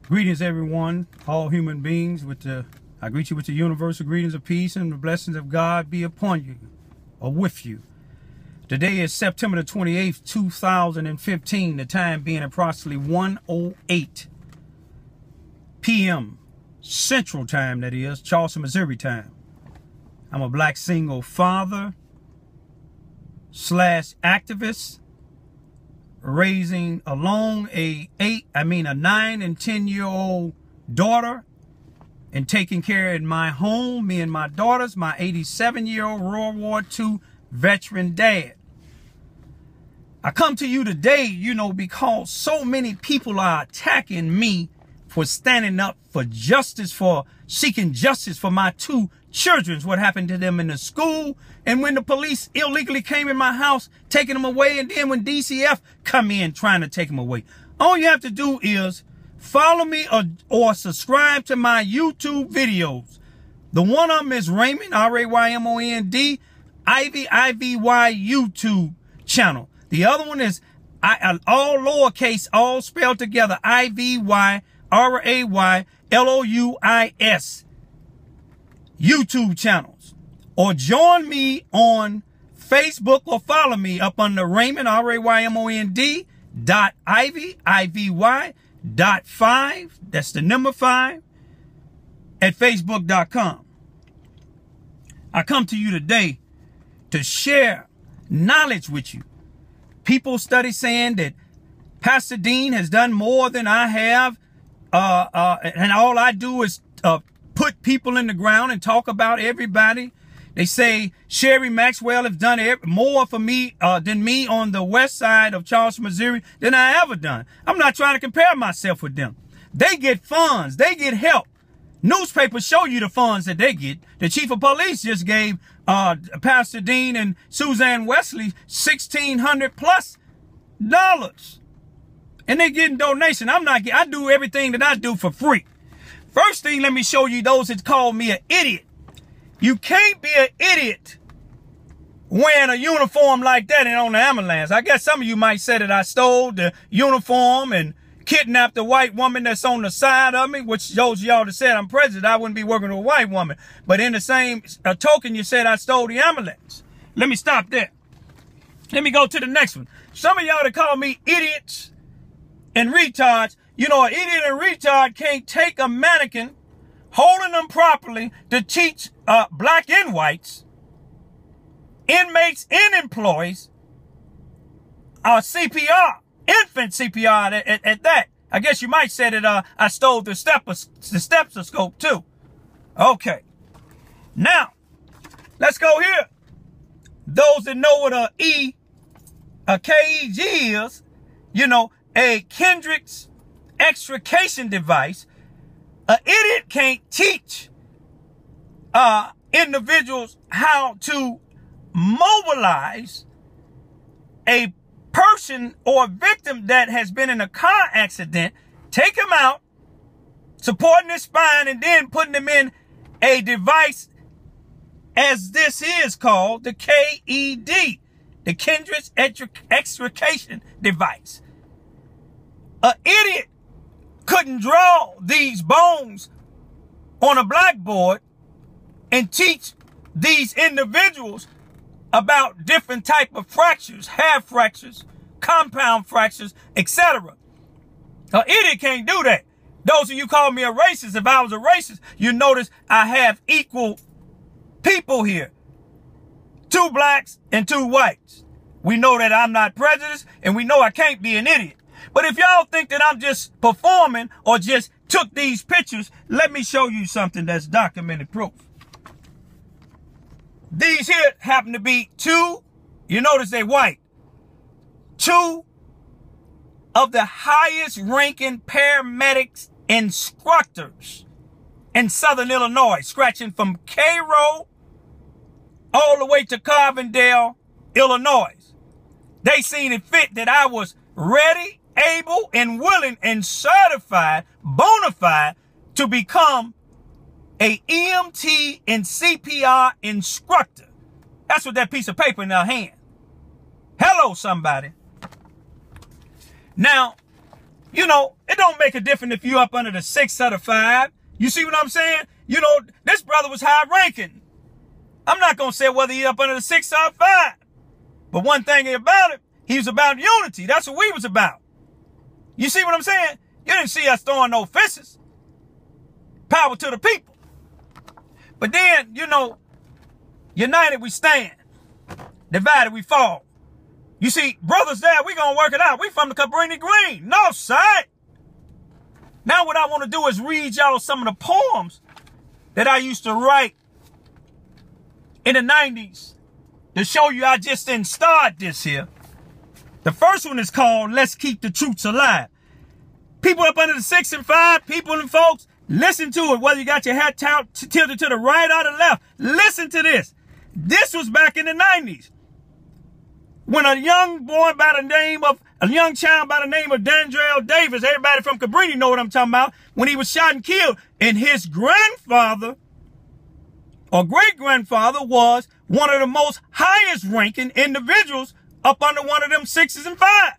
Greetings, everyone, all human beings. I greet you with the universal greetings of peace, and the blessings of God be upon you, or with you. Today is September the 28th, 2015, the time being approximately 1:08 p.m. Central Time, that is, Charleston, Missouri time. I'm a black single father / activist, raising alone a 9 and 10-year-old daughter, and taking care of my home, me and my daughters, my 87-year-old World War II veteran dad. I come to you today, because so many people are attacking me for standing up for justice, for seeking justice for my two children, what happened to them in the school, and when the police illegally came in my house, taking them away, and then when DCF come in trying to take them away. All you have to do is follow me or subscribe to my YouTube videos. The one of them is Raymond, R-A-Y-M-O-N-D, I-V-I-V-Y YouTube channel. The other one is all lowercase, all spelled together, I-V-Y-R-A-Y-L-O-U-I-S YouTube channels. Or join me on Facebook or follow me up under Raymond, R-A-Y-M-O-N-D .Ivy, I-V-Y .5, that's the number 5, at Facebook.com. I come to you today to share knowledge with you. People study saying that Pastor Dean has done more than I have, and all I do is put people in the ground and talk about everybody. They say Sherry Maxwell has done more for me than me on the west side of Charleston, Missouri than I ever done. I'm not trying to compare myself with them. They get funds. They get help. Newspapers show you the funds that they get. The chief of police just gave Pastor Dean and Suzanne Wesley $1,600+ and they getting donation. I do everything that I do for free. First thing, let me show you those that call me an idiot. You can't be an idiot wearing a uniform like that and on the ambulance. I guess some of you might say that I stole the uniform and kidnapped the white woman that's on the side of me, which those of y'all that said I'm president, I wouldn't be working with a white woman. But in the same token, you said I stole the ambulance. Let me stop there. Let me go to the next one. Some of y'all that call me idiots and retards, an idiot and retard can't take a mannequin, holding them properly to teach black and whites, inmates and employees, CPR. Infant CPR at that. I guess you might say that I stole the stethoscope too. Okay. Now, let's go here. Those that know what a KEG is, a Kendrick's extrication device. An idiot can't teach individuals how to mobilize a person or a victim that has been in a car accident, take them out, supporting their spine, and then putting them in a device as this is called the KED, the Kendrick's extrication device. An idiot couldn't draw these bones on a blackboard and teach these individuals about different type of fractures, half fractures, compound fractures, etc. An idiot can't do that. Those of you call me a racist, if I was a racist, you notice I have equal people here. 2 blacks and 2 whites. We know that I'm not prejudiced, and we know I can't be an idiot. But if y'all think that I'm just performing or just took these pictures, let me show you something that's documented proof. These here happen to be 2, you notice they white, 2 of the highest ranking paramedics instructors in Southern Illinois, scratching from Cairo all the way to Carbondale, Illinois. They seen it fit that I was ready, able, and willing and certified, bona fide, to become a EMT and CPR instructor. That's what that piece of paper in their hand. Hello, somebody. Now, You know, it don't make a difference if you up under the 6 or the 5. You see what I'm saying? You know, this brother was high ranking. I'm not going to say whether he up under the 6 or 5. But one thing about it, he was about unity. That's what we was about. You see what I'm saying? You didn't see us throwing no fists. Power to the people. But then, you know, united we stand. Divided we fall. You see, brothers there, we going to work it out. We from the Cabrini Green. North side. Now what I want to do is read y'all some of the poems that I used to write in the 90s to show you I just didn't start this here. The first one is called Let's Keep the Truths Alive. People up under the 6 and 5, people and folks, listen to it. Whether you got your head tilted to the right or the left, listen to this. This was back in the 90s. When a young child by the name of Dandrell Davis, everybody from Cabrini know what I'm talking about, when he was shot and killed, and his grandfather or great-grandfather was one of the most highest ranking individuals up under one of them 6s and 5s.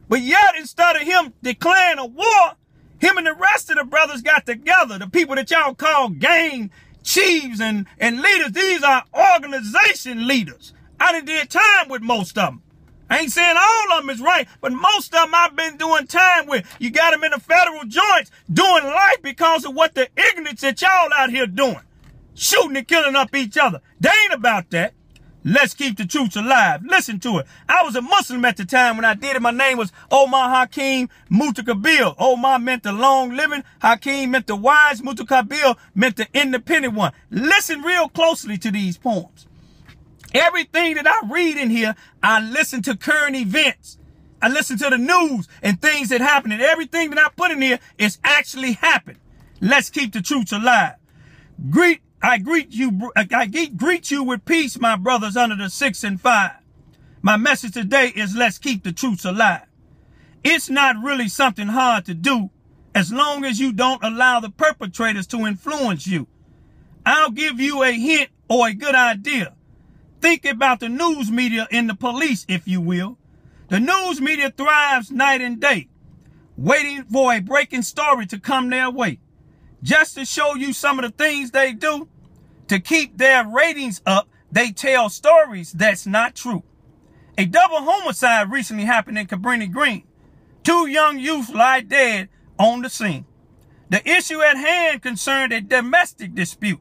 But yet, instead of him declaring a war, him and the rest of the brothers got together. The people that y'all call gang chiefs and leaders, these are organization leaders. I done did time with most of them. I ain't saying all of them is right, but most of them I've been doing time with. You got them in the federal joints doing life because of what the ignorance that y'all out here doing. Shooting and killing up each other. They ain't about that. Let's keep the truths alive. Listen to it. I was a Muslim at the time when I did it. My name was Omar Hakim Mutakabil. Omar meant the long living. Hakim meant the wise. Mutakabil meant the independent one. Listen real closely to these poems. Everything that I read in here, I listen to current events. I listen to the news and things that happen. And everything that I put in here is actually happened. Let's keep the truths alive. I greet you with peace, my brothers under the 6 and 5. My message today is let's keep the truths alive. It's not really something hard to do as long as you don't allow the perpetrators to influence you. I'll give you a hint or a good idea. Think about the news media and the police, if you will. The news media thrives night and day, waiting for a breaking story to come their way. Just to show you some of the things they do to keep their ratings up, they tell stories that's not true. A double homicide recently happened in Cabrini Green. 2 young youths lie dead on the scene. The issue at hand concerned a domestic dispute.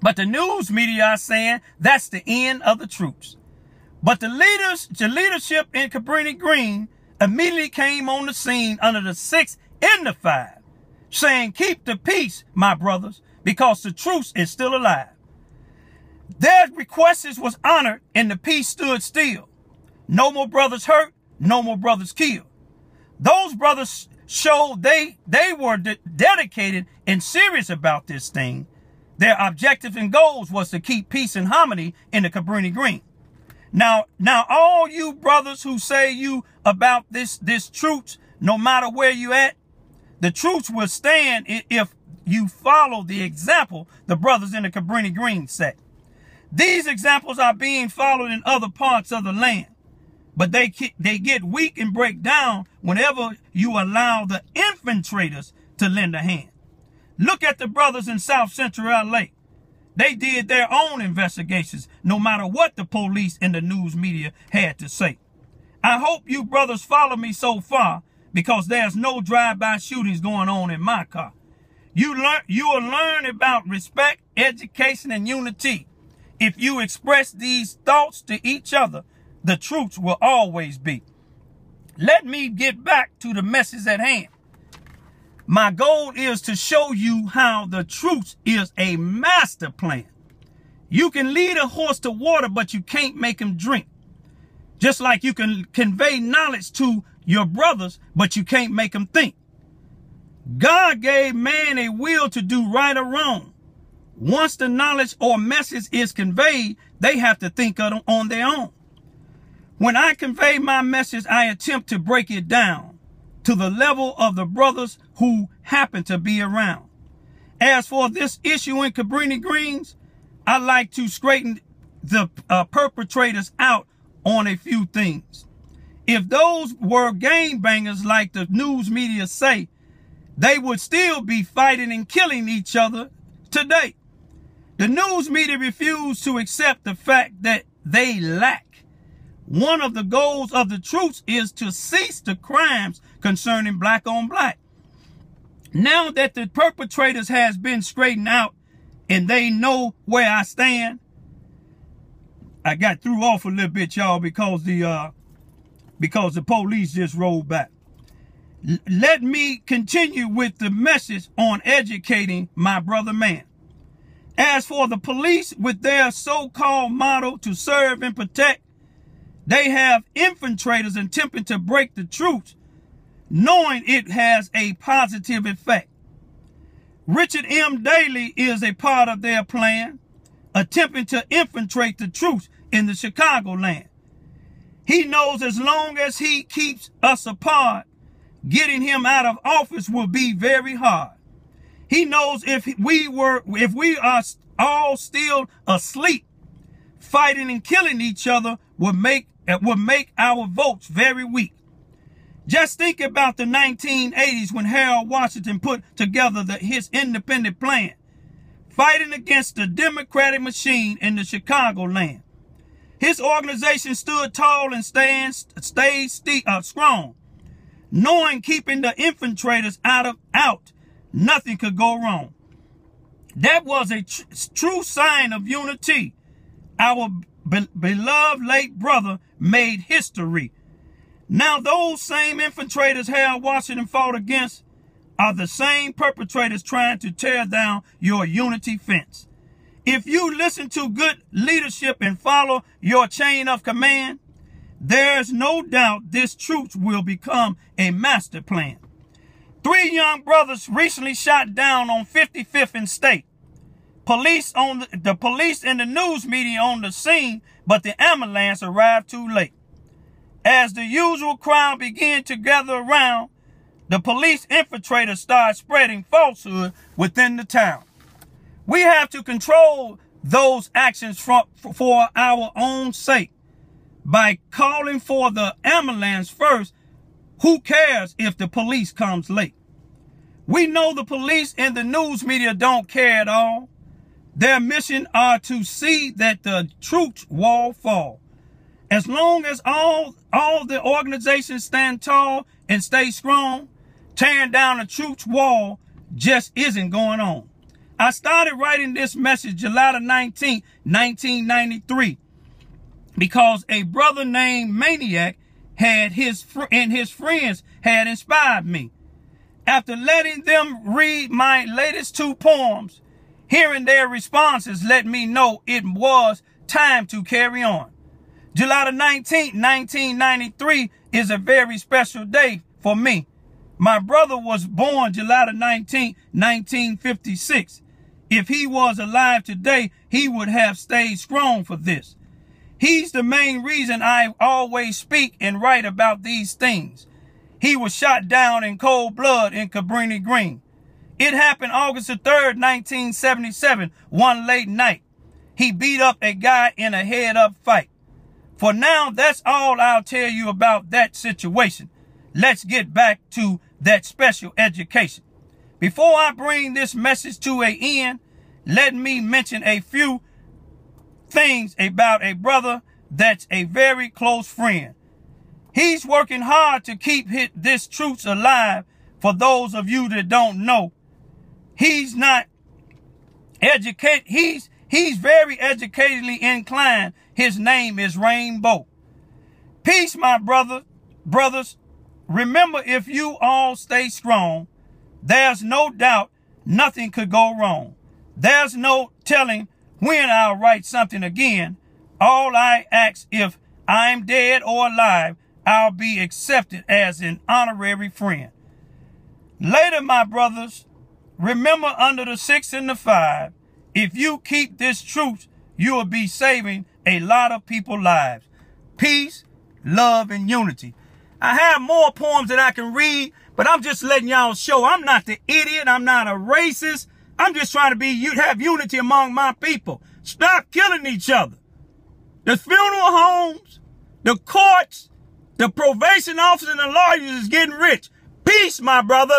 But the news media are saying that's the end of the troops. But the leadership in Cabrini Green immediately came on the scene under the 6 and the 5, saying, keep the peace, my brothers, because the truce is still alive. Their request was honored and the peace stood still. No more brothers hurt, no more brothers killed. Those brothers showed they were dedicated and serious about this thing. Their objective and goals was to keep peace and harmony in the Cabrini Green. Now all you brothers who say you about this truth, no matter where you at, the truth will stand if you follow the example the brothers in the Cabrini Green set. These examples are being followed in other parts of the land, but they get weak and break down whenever you allow the infiltrators to lend a hand. Look at the brothers in South Central LA. They did their own investigations, no matter what the police and the news media had to say. I hope you brothers follow me so far, because there's no drive-by shootings going on in my car. You will learn about respect, education, and unity. If you express these thoughts to each other, the truth will always be. Let me get back to the message at hand. My goal is to show you how the truth is a master plan. You can lead a horse to water, but you can't make him drink. Just like you can convey knowledge to your brothers, but you can't make them think. God gave man a will to do right or wrong. Once the knowledge or message is conveyed, they have to think on their own. When I convey my message, I attempt to break it down to the level of the brothers who happen to be around. As for this issue in Cabrini Greens, I like to straighten the perpetrators out on a few things. If those were gangbangers like the news media say, they would still be fighting and killing each other today. The news media refused to accept the fact that they lack. One of the goals of the truth is to cease the crimes concerning black on black. Now that the perpetrators has been straightened out and they know where I stand, I got threw off a little bit, y'all, because the police just rolled back. Let me continue with the message on educating my brother man. As for the police, with their so-called motto to serve and protect, they have infiltrators attempting to break the truth, knowing it has a positive effect. Richard M. Daley is a part of their plan, attempting to infiltrate the truth in the Chicagoland. He knows as long as he keeps us apart, getting him out of office will be very hard. He knows if we are all still asleep, fighting and killing each other would make our votes very weak. Just think about the 1980s when Harold Washington put together his independent plan, fighting against the Democratic machine in the Chicagoland. His organization stood tall and stayed strong, knowing keeping the infiltrators out, nothing could go wrong. That was a true sign of unity. Our beloved late brother made history. Now those same infiltrators Harold Washington fought against are the same perpetrators trying to tear down your unity fence. If you listen to good leadership and follow your chain of command, there's no doubt this truth will become a master plan. 3 young brothers recently shot down on 55th and State. The police and the news media on the scene, but the ambulance arrived too late. As the usual crowd began to gather around, the police infiltrators started spreading falsehood within the town. We have to control those actions for our own sake by calling for the ambulance first. Who cares if the police comes late? We know the police and the news media don't care at all. Their mission are to see that the truth wall fall. As long as all the organizations stand tall and stay strong, tearing down the truth wall just isn't going on. I started writing this message July 19, 1993, because a brother named Maniac and his friends had inspired me. After letting them read my latest 2 poems, hearing their responses let me know it was time to carry on. July 19, 1993 is a very special day for me. My brother was born July 19, 1956. If he was alive today, he would have stayed strong for this. He's the main reason I always speak and write about these things. He was shot down in cold blood in Cabrini Green. It happened August 3rd, 1977, one late night. He beat up a guy in a head-up fight. For now, that's all I'll tell you about that situation. Let's get back to that special education. Before I bring this message to an end, let me mention a few things about a brother that's a very close friend. He's working hard to keep this truth alive. For those of you that don't know, he's not educated. He's very educationally inclined. His name is Rainbow. Peace, my brothers. Remember, if you all stay strong, there's no doubt nothing could go wrong. There's no telling when I'll write something again. All I ask, if I'm dead or alive, I'll be accepted as an honorary friend. Later, my brothers, remember under the 6 and the 5, if you keep this truth, you will be saving a lot of people's lives. Peace, love, and unity. I have more poems that I can read, but I'm just letting y'all show I'm not the idiot. I'm not a racist. I'm just trying to have unity among my people. Stop killing each other. The funeral homes, the courts, The probation officer and the lawyers is getting rich. Peace, my brother.